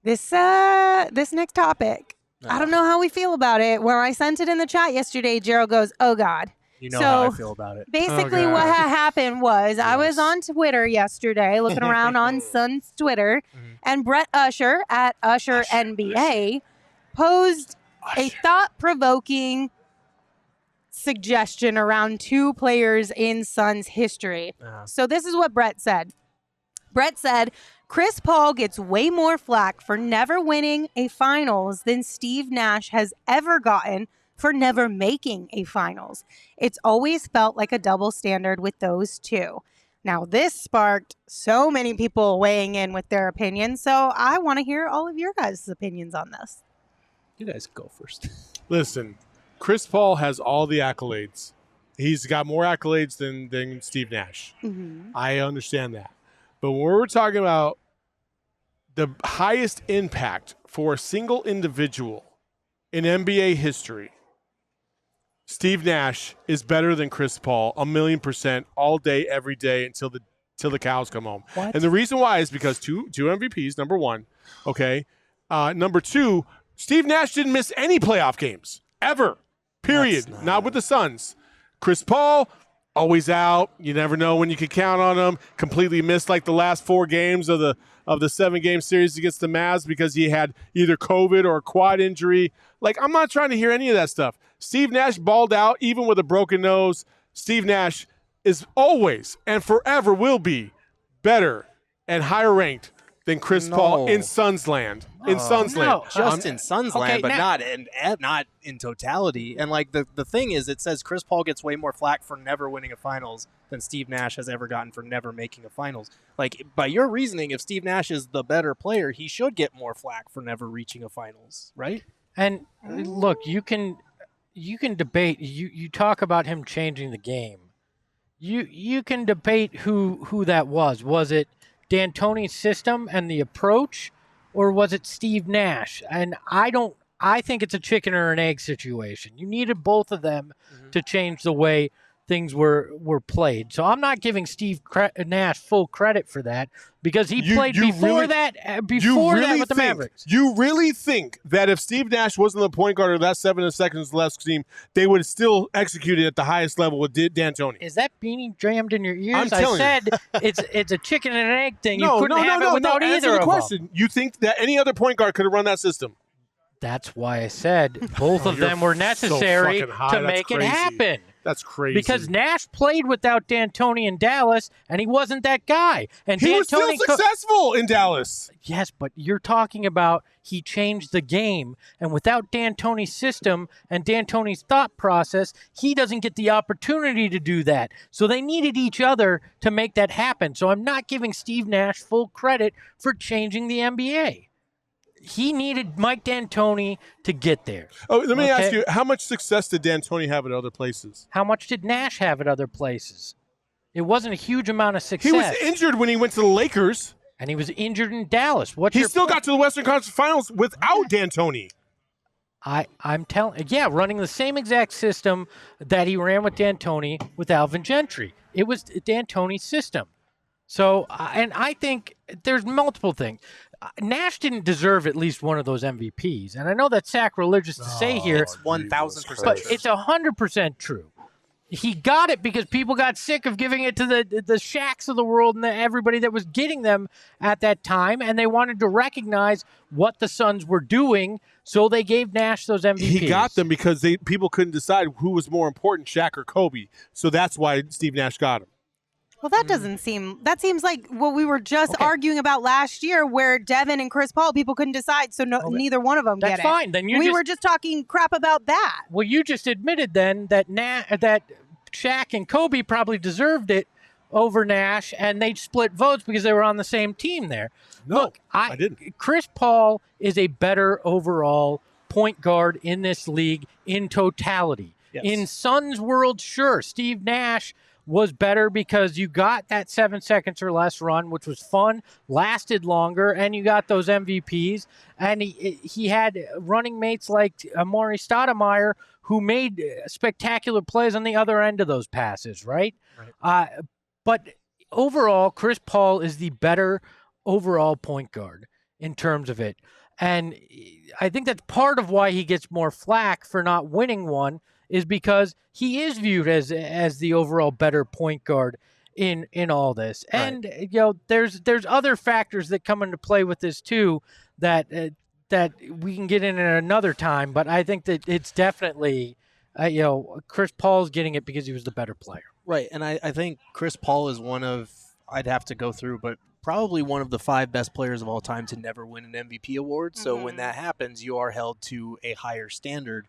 This next topic, I don't know how we feel about it. When I sent it in the chat yesterday, Gerald goes, "Oh God." You know how I feel about it. Basically, what happened was I was on Twitter yesterday, looking around on Sun's Twitter, and Brett Usher at Usher NBA posed a thought-provoking suggestion around two players in Suns history. So this is what Brett said. Brett said, Chris Paul gets way more flack for never winning a finals than Steve Nash has ever gotten for never making a finals. It's always felt like a double standard with those two. Now, this sparked so many people weighing in with their opinions, so I want to hear all of your guys' opinions on this. You guys go first. Listen, Chris Paul has all the accolades. He's got more accolades than Steve Nash. Mm-hmm. I understand that. But when we're talking about the highest impact for a single individual in NBA history, Steve Nash is better than Chris Paul 1,000,000% all day, every day until the cows come home. What? And the reason why is because two MVPs, number one, okay? Number two, Steve Nash didn't miss any playoff games, ever, period. Not with the Suns. Chris Paul, always out. You never know when you can count on him. Completely missed like the last 4 games of the 7-game series against the Mavs because he had either COVID or a quad injury. Like, I'm not trying to hear any of that stuff. Steve Nash balled out even with a broken nose. Steve Nash is always and forever will be better and higher ranked than Chris Paul in Suns land. In Suns land. Just in Suns land, but now- not in totality. And like the thing is, it says Chris Paul gets way more flack for never winning a finals than Steve Nash has ever gotten for never making a finals. Like, by your reasoning, if Steve Nash is the better player, he should get more flack for never reaching a finals, right? And look, you can debate. You talk about him changing the game. You can debate who that was. Was it D'Antoni's system and the approach, or was it Steve Nash? And I think it's a chicken or an egg situation. You needed both of them to change the way things were played. So I'm not giving Steve Nash full credit for that because he played before that with the Mavericks. You really think that if Steve Nash wasn't the point guard of that 7 seconds left team, they would have still executed at the highest level with D'Antoni? Is that beanie jammed in your ears? I'm telling I said it's a chicken and an egg thing. You couldn't have it without either Answer the of question. them. You think that any other point guard could have run that system? That's why I said both of them were necessary to make it happen. That's crazy. Because Nash played without D'Antoni in Dallas, and he wasn't that guy. And he was still successful in Dallas. Yes, but you're talking about he changed the game, and without D'Antoni's system and D'Antoni's thought process, he doesn't get the opportunity to do that. So they needed each other to make that happen. So I'm not giving Steve Nash full credit for changing the NBA. He needed Mike D'Antoni to get there. Oh, let me ask you, how much success did D'Antoni have at other places? How much did Nash have at other places? It wasn't a huge amount of success. He was injured when he went to the Lakers. And he was injured in Dallas. He still got to the Western Conference Finals without D'Antoni. I'm telling, running the same exact system that he ran with D'Antoni with Alvin Gentry. It was D'Antoni's system. So, and I think there's multiple things. Nash didn't deserve at least one of those MVPs. And I know that's sacrilegious to say here. It's 1,000%. But it's 100% true. He got it because people got sick of giving it to the Shaqs of the world and everybody that was getting them at that time. And they wanted to recognize what the Suns were doing. So they gave Nash those MVPs. He got them because people couldn't decide who was more important, Shaq or Kobe. So that's why Steve Nash got him. Well, that seems like what we were just arguing about last year where Devin and Chris Paul, people couldn't decide, so neither one of them get it. That's fine. Then we were just talking crap about that. Well, you just admitted then that that Shaq and Kobe probably deserved it over Nash, and they split votes because they were on the same team there. No, Look, I didn't. Chris Paul is a better overall point guard in this league in totality. Yes. In Suns world, sure, Steve Nash was better because you got that 7 seconds or less run, which was fun, lasted longer, and you got those MVPs. And he had running mates like Amari Stoudemire who made spectacular plays on the other end of those passes, right? But overall, Chris Paul is the better overall point guard. in terms of it. And I think that's part of why he gets more flack for not winning one, is because he is viewed as the overall better point guard in all this. Right. And you know, there's other factors that come into play with this too that that we can get in at another time. But I think that it's definitely you know, Chris Paul's getting it because he was the better player. Right, and I think Chris Paul is one of, I'd have to go through, but probably one of the 5 best players of all time to never win an MVP award. So when that happens, you are held to a higher standard.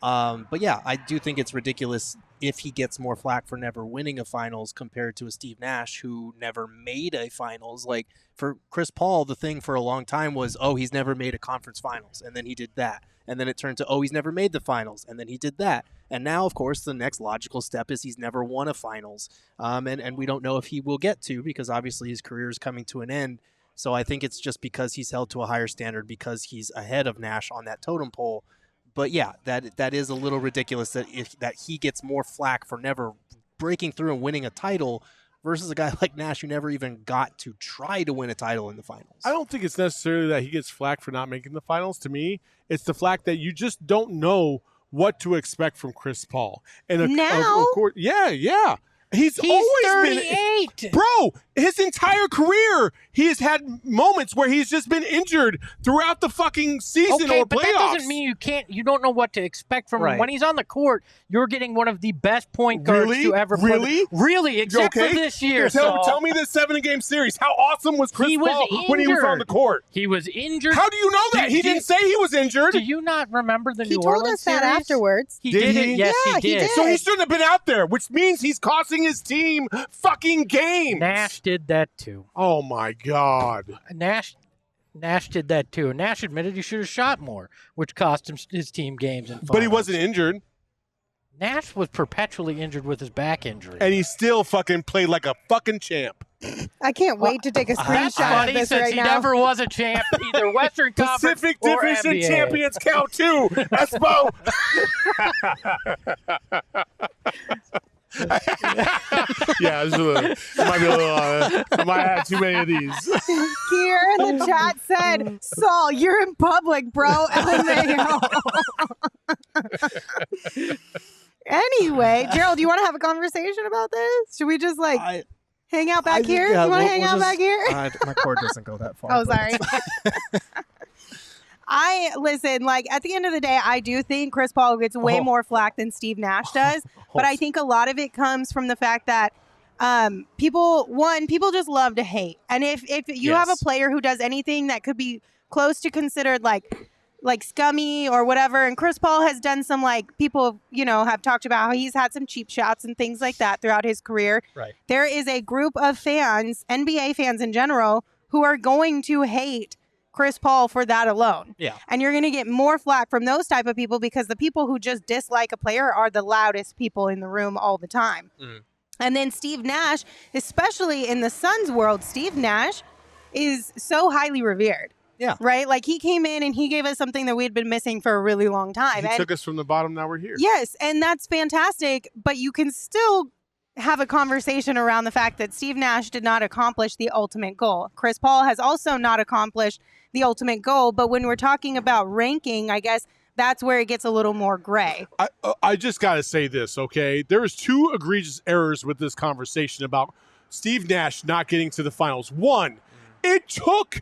But yeah, I do think it's ridiculous if he gets more flack for never winning a finals compared to a Steve Nash who never made a finals. Like for Chris Paul, the thing for a long time was, oh, he's never made a conference finals. And then he did that. And then it turned to, oh, he's never made the finals. And then he did that. And now, of course, the next logical step is he's never won a finals. And we don't know if he will get to, because obviously his career is coming to an end. So I think it's just because he's held to a higher standard because he's ahead of Nash on that totem pole. But yeah, that is a little ridiculous that he gets more flack for never breaking through and winning a title versus a guy like Nash who never even got to try to win a title in the finals. I don't think it's necessarily that he gets flack for not making the finals. To me, it's the flack that you just don't know what to expect from Chris Paul. And Now? Yeah. He's always 38. been, bro, his entire career, he has had moments where he's just been injured throughout the fucking season Okay, or but playoffs. that doesn't mean you don't know what to expect from him. Right. When he's on the court, you're getting one of the best point guards Really? to ever play. Really? Really, except Okay? for this year. Tell me this 7-game series. How awesome was Chris He was Paul when he was on the injured. court? He was injured. How do you know that? He didn't say he was injured. Do you not remember the He New told Orleans us that series? afterwards. He Did did he? it. Yes, Yeah, he he did. did. So he shouldn't have been out there, which means he's costing his team fucking games. Nash did that too. Oh my God. Nash did that too. Nash admitted he should have shot more, which cost him his team games. In But he finals. wasn't injured, Nash was perpetually injured with his back injury. and he still fucking played like a fucking champ. I can't wait to take a That's screenshot funny of this since right he now. never was a champ, either Western Conference Pacific or Division NBA. champions count too, Espo. Yeah, there might be a little. I might have too many of these. Here in the chat said, Saul, you're in public, bro. LMAO. Anyway, Gerald, do you want to have a conversation about this? Should we just hang out back here? Yeah, You want to we'll hang out just- back here? My cord doesn't go that far. Oh, but sorry. it's- Listen, at the end of the day, I do think Chris Paul gets way more flack than Steve Nash does. But I think a lot of it comes from the fact that people just love to hate. And if you have a player who does anything that could be close to considered like scummy or whatever, and Chris Paul has done some, people, have talked about how he's had some cheap shots and things like that throughout his career. Right. There is a group of fans, NBA fans in general, who are going to hate Chris Paul for that alone. Yeah. And you're going to get more flack from those type of people because the people who just dislike a player are the loudest people in the room all the time. Mm. And then Steve Nash, especially in the Suns world, Steve Nash is so highly revered. Yeah. Right? He came in and he gave us something that we had been missing for a really long time. He took us from the bottom. Now we're here. Yes, and that's fantastic, but you can still have a conversation around the fact that Steve Nash did not accomplish the ultimate goal. Chris Paul has also not accomplished the ultimate goal, but when we're talking about ranking, I guess that's where it gets a little more gray. I just got to say this, okay? There's 2 egregious errors with this conversation about Steve Nash not getting to the finals. One, it took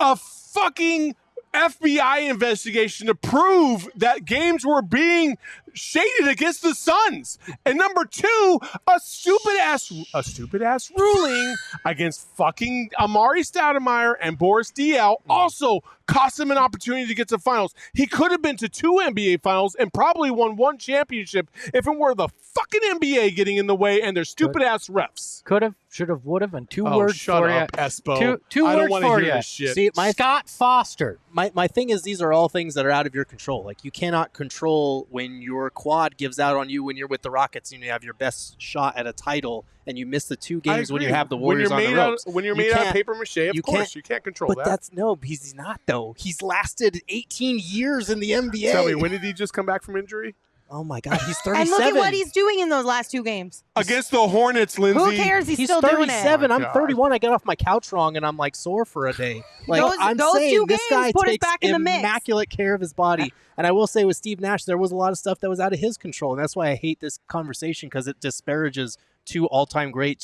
a fucking FBI investigation to prove that games were being shaded against the Suns. And number 2, a stupid ass ruling against fucking Amari Stoudemire and Boris Diaw also cost him an opportunity to get to finals. He could have been to 2 NBA finals and probably won 1 championship if it were the fucking NBA getting in the way and their stupid ass refs. Could have, should have, would have, and 2 Oh, words shut for up, you. Espo. Two I don't words want to for hear you. this shit. See, Scott Foster. My thing is these are all things that are out of your control. You cannot control when your quad gives out on you when you're with the Rockets and you have your best shot at a title and you miss the 2 games when you have the Warriors on the ropes. When you're You made out of can't- paper mache, of you course, can't- you can't control But that. that's he's not though. He's lasted 18 years in the NBA. Tell me, when did he just come back from injury? Oh my God, he's 37. And look at what he's doing in those last 2 games. Against the Hornets, Lindsay. Who cares? He's still doing it. 37. Oh I'm my 31. I get off my couch wrong, and I'm like sore for a day. Like I'm those saying, 2 this guy games put us takes back in the mix. immaculate care of his body. And I will say, with Steve Nash, there was a lot of stuff that was out of his control, and that's why I hate this conversation, because it disparages 2 all-time great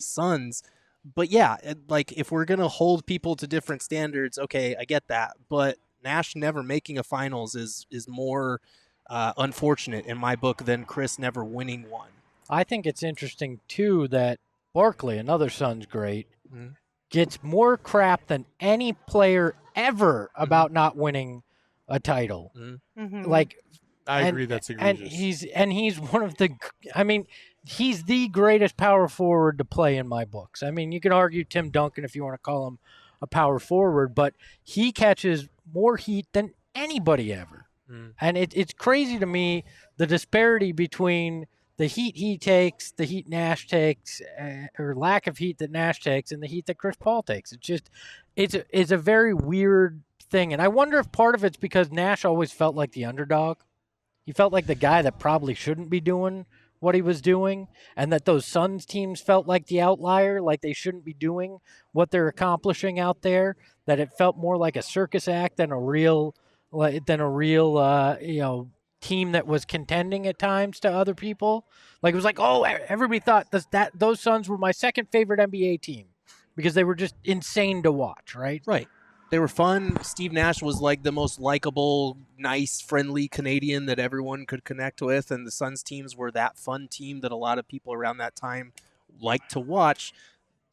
Suns. But yeah, like if we're gonna hold people to different standards, okay, I get that. But Nash never making a finals is more unfortunate in my book than Chris never winning one. I think it's interesting, too, that Barkley, another Suns great, gets more crap than any player ever about not winning a title. Like, I agree, that's egregious. And he's one of the, I mean, he's the greatest power forward to play in my books. I mean, you can argue Tim Duncan if you want to call him a power forward, but he catches more heat than anybody ever. And it's crazy to me, the disparity between the heat he takes, the heat Nash takes, or lack of heat that Nash takes, and the heat that Chris Paul takes. It's just, it's a very weird thing. And I wonder if part of it's because Nash always felt like the underdog. He felt like the guy that probably shouldn't be doing what he was doing, and that those Suns teams felt like the outlier, like they shouldn't be doing what they're accomplishing out there, that it felt more like a circus act than a real team that was contending at times to other people. Like it was like, oh, everybody thought that those Suns were my second favorite NBA team because they were just insane to watch, right? Right. They were fun. Steve Nash was like the most likable, nice, friendly Canadian that everyone could connect with, and the Suns teams were that fun team that a lot of people around that time liked to watch.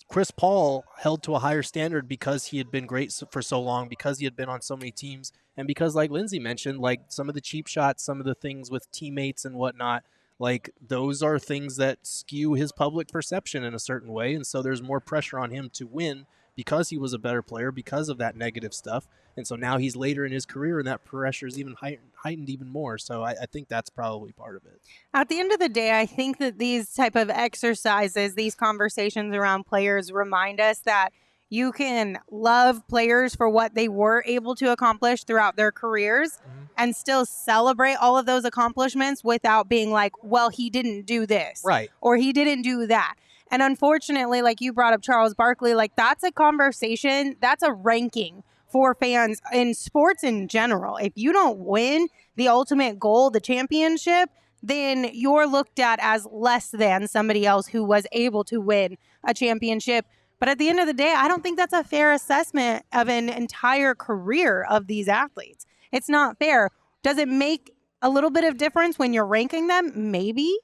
Chris Paul held to a higher standard because he had been great for so long, because he had been on so many teams, and because, like Lindsay mentioned, like some of the cheap shots, some of the things with teammates and whatnot, like those are things that skew his public perception in a certain way, and so there's more pressure on him to win because he was a better player, because of that negative stuff. And so now he's later in his career, and that pressure is even heightened even more. So I think that's probably part of it. At the end of the day, I think that these type of exercises, these conversations around players remind us that you can love players for what they were able to accomplish throughout their careers and still celebrate all of those accomplishments without being like, well, he didn't do this. Right. Or he didn't do that. And unfortunately, like you brought up Charles Barkley, like that's a conversation, that's a ranking for fans in sports in general. If you don't win the ultimate goal, the championship, then you're looked at as less than somebody else who was able to win a championship. But at the end of the day, I don't think that's a fair assessment of an entire career of these athletes. It's not fair. Does it make a little bit of difference when you're ranking them? Maybe.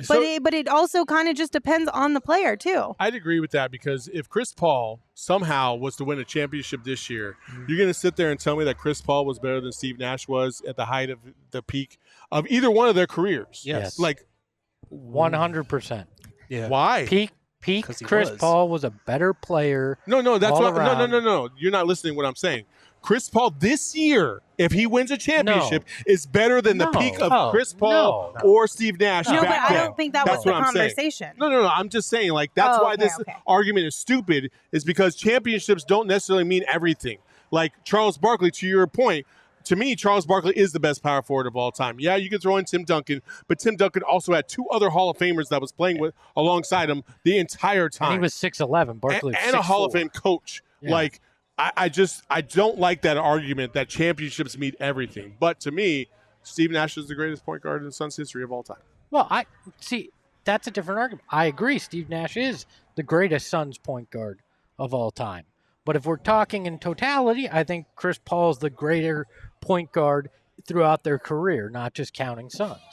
So, but it also kind of just depends on the player, too. I'd agree with that, because if Chris Paul somehow was to win a championship this year, you're going to sit there and tell me that Chris Paul was better than Steve Nash was at the height of the peak of either one of their careers. Yes. Like 100%. Yeah. Why? Peak Chris Paul was a better player. No, that's what. around. No. You're not listening to what I'm saying. Chris Paul this year, if he wins a championship, is better than the peak of Chris Paul or Steve Nash. No, but back I then. don't think that That's was the what I'm saying. conversation. No. I'm just saying, like, that's why this argument is stupid, is because championships don't necessarily mean everything. Like Charles Barkley, to your point, to me, Charles Barkley is the best power forward of all time. Yeah, you can throw in Tim Duncan, but Tim Duncan also had 2 other Hall of Famers that was playing with alongside him the entire time. And he was 6'11", Barkley was and a 6'4". Hall of Fame coach. Yeah. Like, I don't like that argument that championships mean everything. But to me, Steve Nash is the greatest point guard in the Suns history of all time. Well, I see that's a different argument. I agree. Steve Nash is the greatest Suns point guard of all time. But if we're talking in totality, I think Chris Paul is the greater point guard throughout their career, not just counting Suns.